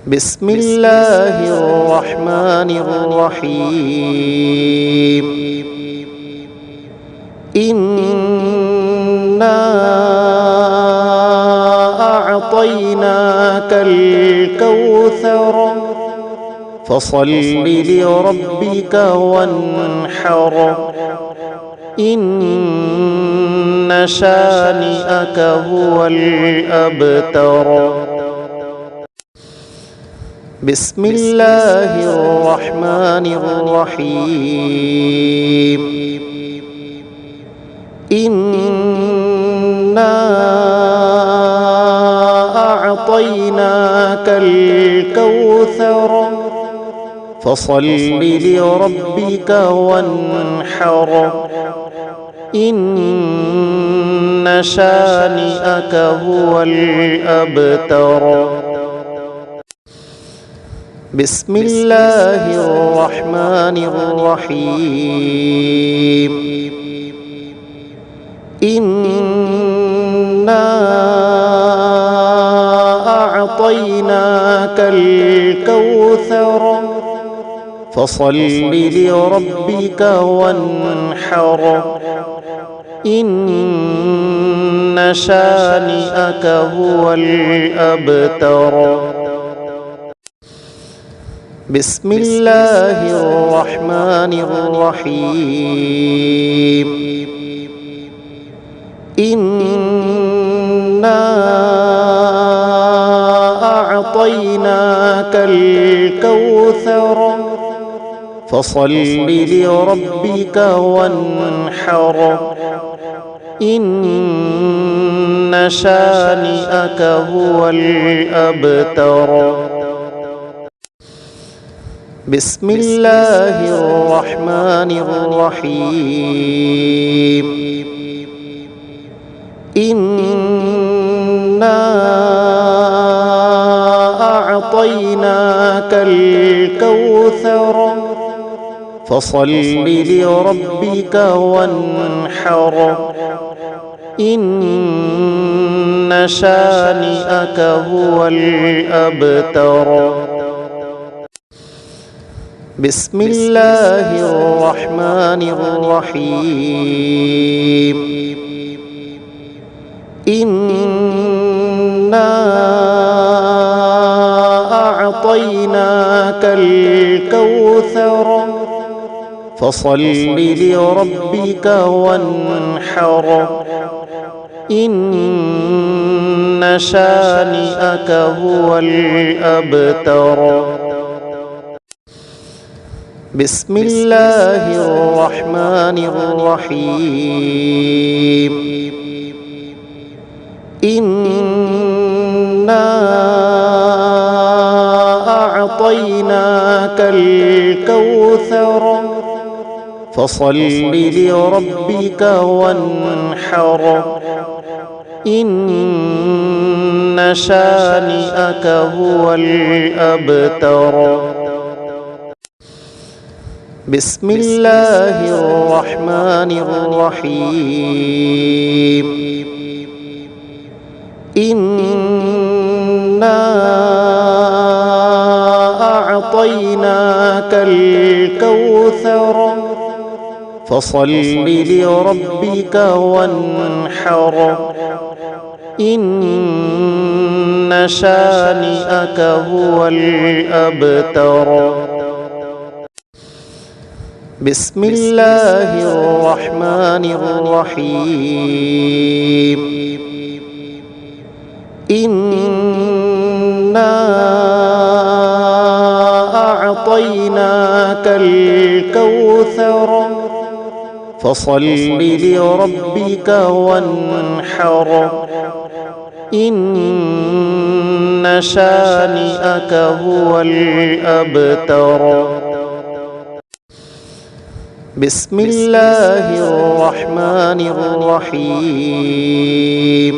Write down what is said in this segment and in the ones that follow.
بسم الله الرحمن الرحيم. إنا أعطيناك الكوثر فصل لربك وانحر إن شانئك هو الأبتر. بسم الله الرحمن الرحيم. إنا أعطيناك الكوثر فصل لربك وانحر إن شانئك هو الأبتر. بسم الله الرحمن الرحيم. إنا أعطيناك الكوثر فصل لربك وانحر إن شانئك هو الأبتر. بسم الله الرحمن الرحيم. إنا أعطيناك الكوثر فصل لربك وانحر إن شانئك هو الأبتر. بسم الله الرحمن الرحيم. إنا أعطيناك الكوثر فصل لربك وانحر إن شانئك هو الأبتر. بسم الله الرحمن الرحيم. إنا أعطيناك الكوثر فصل لربك وانحر إن شانئك هو الأبتر. بسم الله الرحمن الرحيم. إنا أعطيناك الكوثر فصل لربك وانحر إن شانئك هو الأبتر. بسم الله الرحمن الرحيم. إنا أعطيناك الكوثر فصل لربك وانحر إن شانئك هو الأبتر. بسم الله الرحمن الرحيم. إنا أعطيناك الكوثر فصل لربك وانحر إن شانئك هو الأبتر. بسم الله الرحمن الرحيم.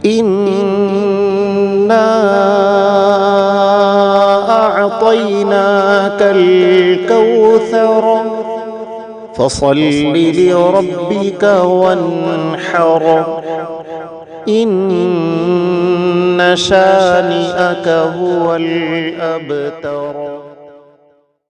إنا أعطيناك الكوثر فصل لربك وانحر إن شانئك هو الأبتر.